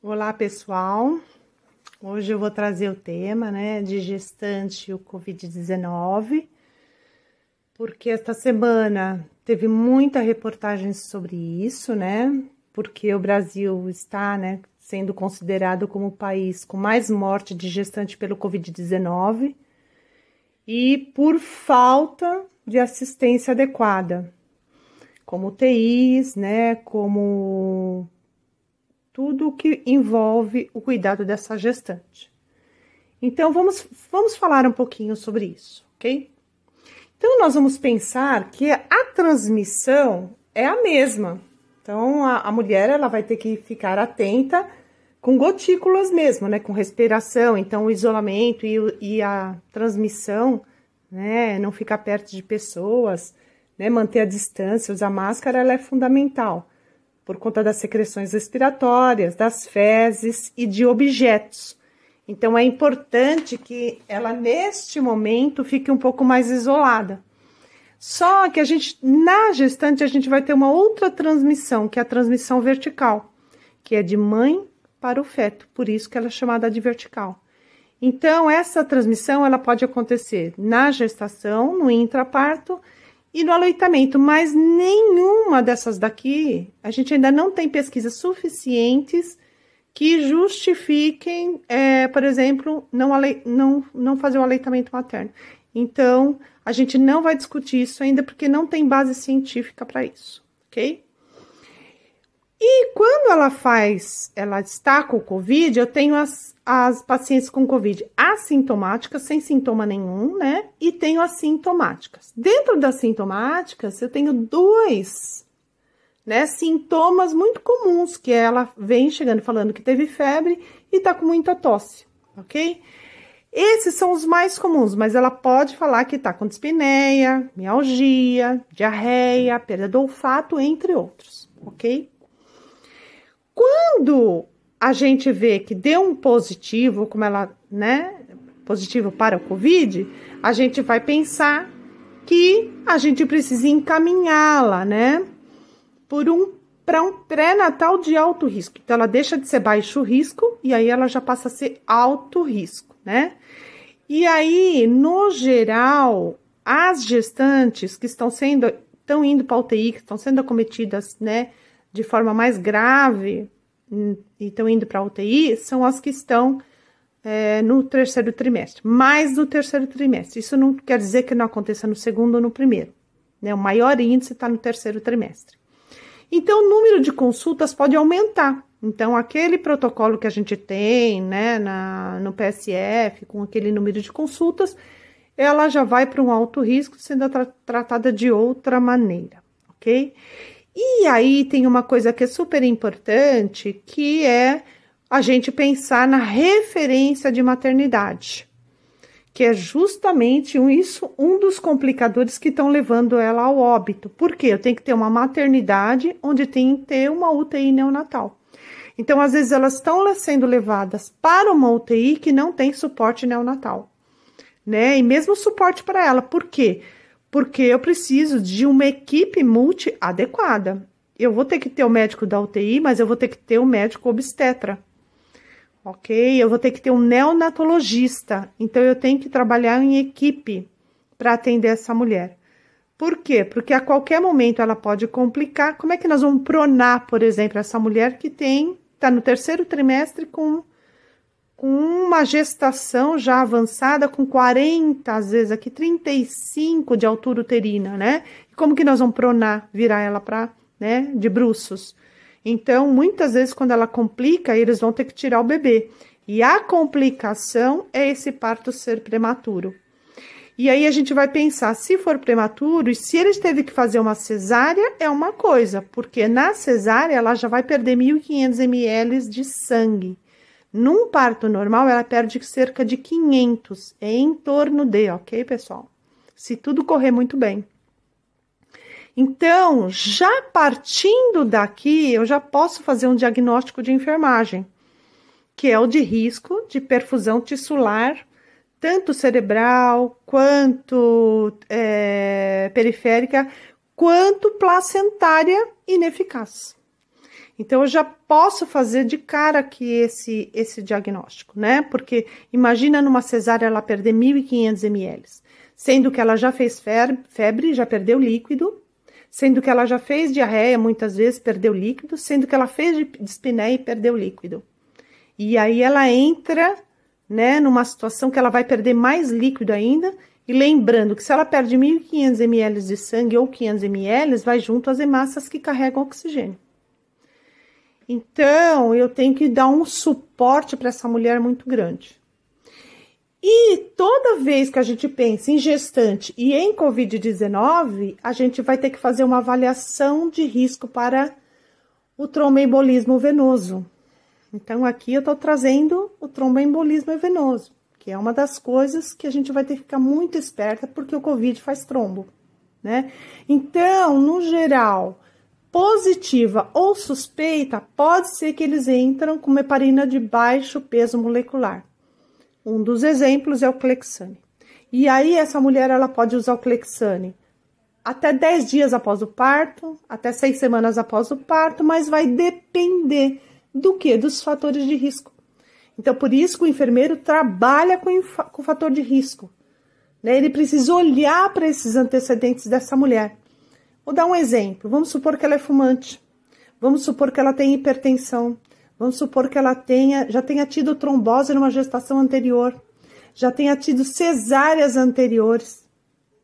Olá, pessoal. Hoje eu vou trazer o tema, de gestante e o Covid-19, porque esta semana teve muita reportagem sobre isso, porque o Brasil está, sendo considerado como o país com mais morte de gestante pelo Covid-19 e por falta de assistência adequada, como UTIs, como tudo que envolve o cuidado dessa gestante. Então, vamos falar um pouquinho sobre isso, ok? Então, nós vamos pensar que a transmissão é a mesma. Então, a mulher, ela vai ter que ficar atenta com gotículas mesmo, com respiração. Então, o isolamento e a transmissão, não ficar perto de pessoas, manter a distância, usar máscara, ela é fundamental, por conta das secreções respiratórias, das fezes e de objetos. Então, é importante que ela, neste momento, fique um pouco mais isolada. Só que na gestante, a gente vai ter uma outra transmissão, que é a transmissão vertical, que é de mãe para o feto, por isso que ela é chamada de vertical. Então, essa transmissão, ela pode acontecer na gestação, no intraparto, e no aleitamento, mas nenhuma dessas daqui, a gente ainda não tem pesquisas suficientes que justifiquem, por exemplo, não fazer o aleitamento materno. Então, a gente não vai discutir isso ainda, porque não tem base científica para isso, ok? E quando ela está com Covid, eu tenho as pacientes com Covid assintomáticas, sem sintoma nenhum, e tenho assintomáticas. Dentro das sintomáticas, eu tenho dois, sintomas muito comuns, que ela vem chegando falando que teve febre e tá com muita tosse, ok? Esses são os mais comuns, mas ela pode falar que tá com dispneia, mialgia, diarreia, perda do olfato, entre outros, ok? Quando a gente vê que deu um positivo, como ela, positivo para o Covid, a gente vai pensar que a gente precisa encaminhá-la, para um pré-natal de alto risco. Então, ela deixa de ser baixo risco e aí ela já passa a ser alto risco, E aí, no geral, as gestantes que estão indo para a UTI, que estão sendo acometidas, de forma mais grave e estão indo para a UTI, são as que estão no terceiro trimestre, mais no terceiro trimestre. Isso não quer dizer que não aconteça no segundo ou no primeiro, O maior índice está no terceiro trimestre. Então, o número de consultas pode aumentar. Então, aquele protocolo que a gente tem, no PSF, com aquele número de consultas, ela já vai para um alto risco, sendo tratada de outra maneira, ok? E aí tem uma coisa que é super importante, que é a gente pensar na referência de maternidade, que é justamente um dos complicadores que estão levando ela ao óbito. Por quê? Eu tenho que ter uma maternidade onde tem que ter uma UTI neonatal. Então, às vezes, elas estão sendo levadas para uma UTI que não tem suporte neonatal, E mesmo suporte para ela. Por quê? Porque eu preciso de uma equipe multi adequada. Eu vou ter que ter o médico da UTI, mas eu vou ter que ter o médico obstetra, ok? Eu vou ter que ter um neonatologista. Então, eu tenho que trabalhar em equipe para atender essa mulher. Por quê? Porque a qualquer momento ela pode complicar. Como é que nós vamos pronar, por exemplo, essa mulher que está no terceiro trimestre com uma gestação já avançada, com 40, às vezes aqui 35 de altura uterina, E como que nós vamos pronar, virar ela para, de bruços? Então, muitas vezes, quando ela complica, eles vão ter que tirar o bebê. E a complicação é esse parto ser prematuro. E aí, a gente vai pensar, se for prematuro, e se eles teve que fazer uma cesárea, é uma coisa, porque na cesárea, ela já vai perder 1.500 ml de sangue. Num parto normal, ela perde cerca de 500, é em torno de, ok, pessoal? Se tudo correr muito bem. Então, já partindo daqui, eu já posso fazer um diagnóstico de enfermagem, que é o de risco de perfusão tissular, tanto cerebral, quanto periférica, quanto placentária ineficaz. Então, eu já posso fazer de cara aqui esse diagnóstico, né? Porque imagina numa cesárea ela perder 1.500 ml, sendo que ela já fez febre, já perdeu líquido, sendo que ela já fez diarreia, muitas vezes perdeu líquido, sendo que ela fez dispneia e perdeu líquido. E aí ela entra, né, numa situação que ela vai perder mais líquido ainda, e lembrando que se ela perde 1.500 ml de sangue ou 500 ml, vai junto as hemácias que carregam oxigênio. Então, eu tenho que dar um suporte para essa mulher muito grande. E toda vez que a gente pensa em gestante e em Covid-19, a gente vai ter que fazer uma avaliação de risco para o tromboembolismo venoso. Então, aqui eu tô trazendo o tromboembolismo venoso, que é uma das coisas que a gente vai ter que ficar muito esperta, porque o Covid faz trombo, né? Então, no geral, positiva ou suspeita, pode ser que eles entram com uma heparina de baixo peso molecular. Um dos exemplos é o Clexane. E aí, essa mulher, ela pode usar o Clexane até 10 dias após o parto, até 6 semanas após o parto, mas vai depender do quê? Dos fatores de risco. Então, por isso que o enfermeiro trabalha com o fator de risco, né? Ele precisa olhar para esses antecedentes dessa mulher. Vou dar um exemplo. Vamos supor que ela é fumante. Vamos supor que ela tem hipertensão. Vamos supor que ela já tenha tido trombose numa gestação anterior. Já tenha tido cesáreas anteriores,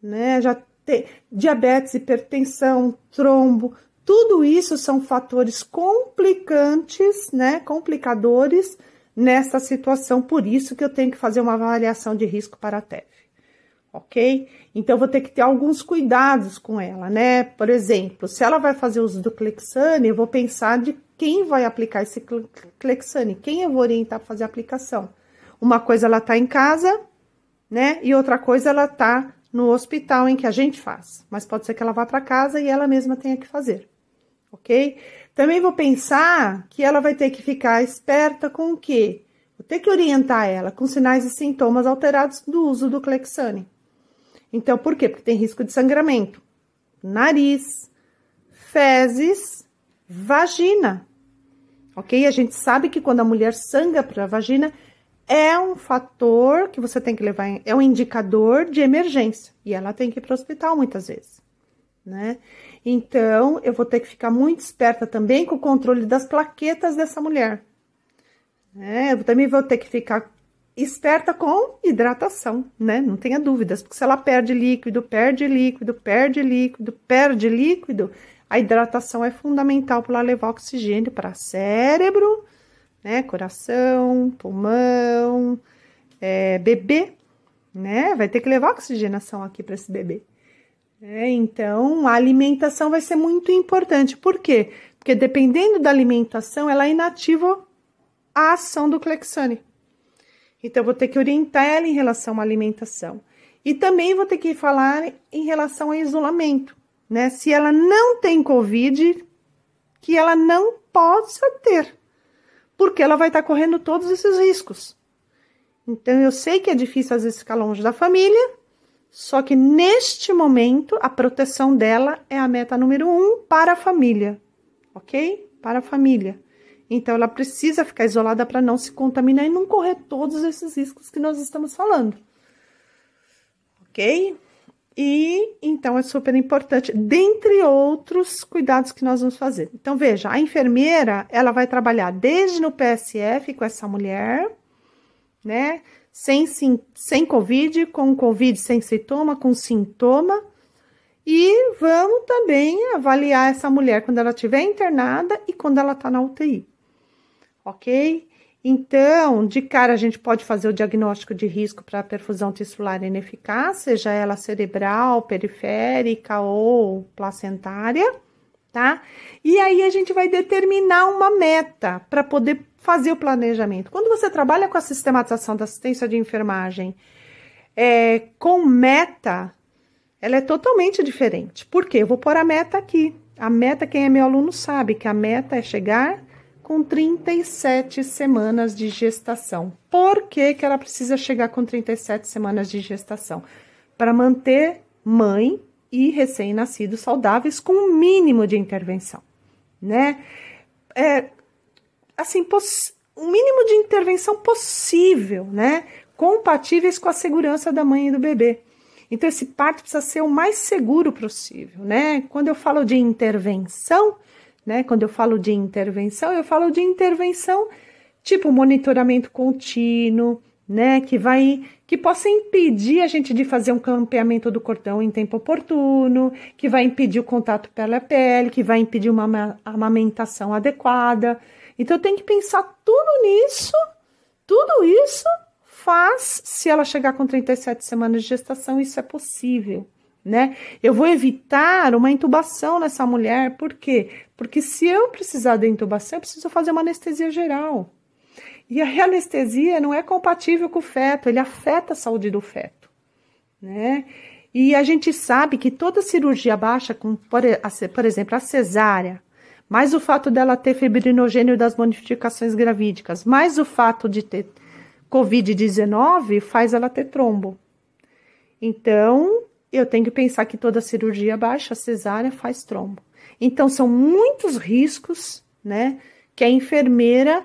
né? Já tem diabetes, hipertensão, trombo. Tudo isso são fatores complicantes, né? Complicadores nessa situação. Por isso que eu tenho que fazer uma avaliação de risco para a TEV. Ok? Então, eu vou ter que ter alguns cuidados com ela, né? Por exemplo, se ela vai fazer uso do Clexane, eu vou pensar de quem vai aplicar esse Clexane, quem eu vou orientar para fazer a aplicação. Uma coisa ela tá em casa, né? E outra coisa ela tá no hospital em que a gente faz. Mas pode ser que ela vá para casa e ela mesma tenha que fazer, ok? Também vou pensar que ela vai ter que ficar esperta com o quê? Vou ter que orientar ela com sinais e sintomas alterados do uso do Clexane. Então, por quê? Porque tem risco de sangramento, nariz, fezes, vagina, ok? A gente sabe que quando a mulher sangra para a vagina, é um fator que você tem que levar, é um indicador de emergência, e ela tem que ir para o hospital muitas vezes, né? Então, eu vou ter que ficar muito esperta também com o controle das plaquetas dessa mulher, né? Eu também vou ter que ficar esperta com hidratação, né? Não tenha dúvidas, porque se ela perde líquido, a hidratação é fundamental para ela levar oxigênio para cérebro, né? Coração, pulmão, bebê, né? Vai ter que levar oxigenação aqui para esse bebê. Então, a alimentação vai ser muito importante. Por quê? Porque dependendo da alimentação, ela inativa a ação do Clexane. Então, eu vou ter que orientar ela em relação à alimentação. E também vou ter que falar em relação ao isolamento, né? Se ela não tem Covid, que ela não possa ter, porque ela vai estar correndo todos esses riscos. Então, eu sei que é difícil, às vezes, ficar longe da família, só que, neste momento, a proteção dela é a meta número 1 para a família, ok? Para a família. Então, ela precisa ficar isolada para não se contaminar e não correr todos esses riscos que nós estamos falando. Ok? E, então, é super importante, dentre outros cuidados que nós vamos fazer. Então, veja, a enfermeira, ela vai trabalhar desde no PSF com essa mulher, né? Sem Covid, com Covid sem sintoma, com sintoma. E vamos também avaliar essa mulher quando ela estiver internada e quando ela tá na UTI. Ok? Então, de cara, a gente pode fazer o diagnóstico de risco para perfusão tissular ineficaz, seja ela cerebral, periférica ou placentária, tá? E aí, a gente vai determinar uma meta para poder fazer o planejamento. Quando você trabalha com a sistematização da assistência de enfermagem com meta, ela é totalmente diferente. Por quê? Eu vou pôr a meta aqui. A meta, quem é meu aluno sabe que a meta é chegar com 37 semanas de gestação. Por que que ela precisa chegar com 37 semanas de gestação? Para manter mãe e recém-nascidos saudáveis com o mínimo de intervenção, né? assim, o mínimo de intervenção possível, né? Compatíveis com a segurança da mãe e do bebê. Então, esse parto precisa ser o mais seguro possível, né? Quando eu falo de intervenção, né? Quando eu falo de intervenção, eu falo de intervenção tipo monitoramento contínuo, né? Que possa impedir a gente de fazer um campeamento do cordão em tempo oportuno, que vai impedir o contato pele a pele, que vai impedir uma amamentação adequada. Então, eu tenho que pensar tudo isso faz, se ela chegar com 37 semanas de gestação, isso é possível, né? Eu vou evitar uma intubação nessa mulher, por quê? Porque se eu precisar da intubação, eu preciso fazer uma anestesia geral. E a anestesia não é compatível com o feto, ele afeta a saúde do feto, né? E a gente sabe que toda cirurgia baixa, como por exemplo, a cesárea, mais o fato dela ter fibrinogênio das modificações gravídicas, mais o fato de ter Covid-19, faz ela ter trombo. Então, eu tenho que pensar que toda cirurgia baixa, a cesárea, faz trombo. Então, são muitos riscos, né, que a enfermeira,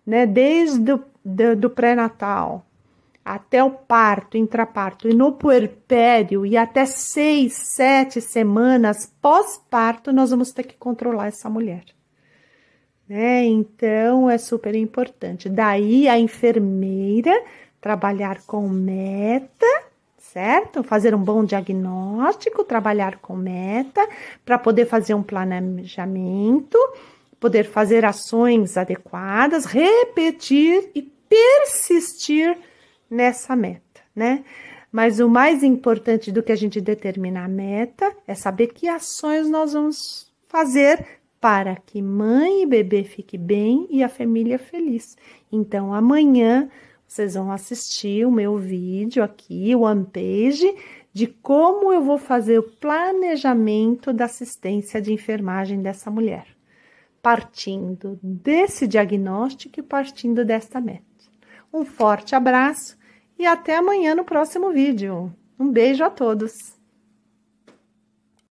né, desde do pré-natal até o parto, intraparto e no puerpério e até 6, 7 semanas pós-parto, nós vamos ter que controlar essa mulher. Né? Então, é super importante. Daí, a enfermeira trabalhar com meta, certo? Fazer um bom diagnóstico, trabalhar com meta, para poder fazer um planejamento, poder fazer ações adequadas, repetir e persistir nessa meta, né? Mas o mais importante do que a gente determinar a meta é saber que ações nós vamos fazer para que mãe e bebê fique bem e a família feliz. Então, amanhã vocês vão assistir o meu vídeo aqui, o One Page, de como eu vou fazer o planejamento da assistência de enfermagem dessa mulher, partindo desse diagnóstico e partindo desta meta. Um forte abraço e até amanhã no próximo vídeo. Um beijo a todos!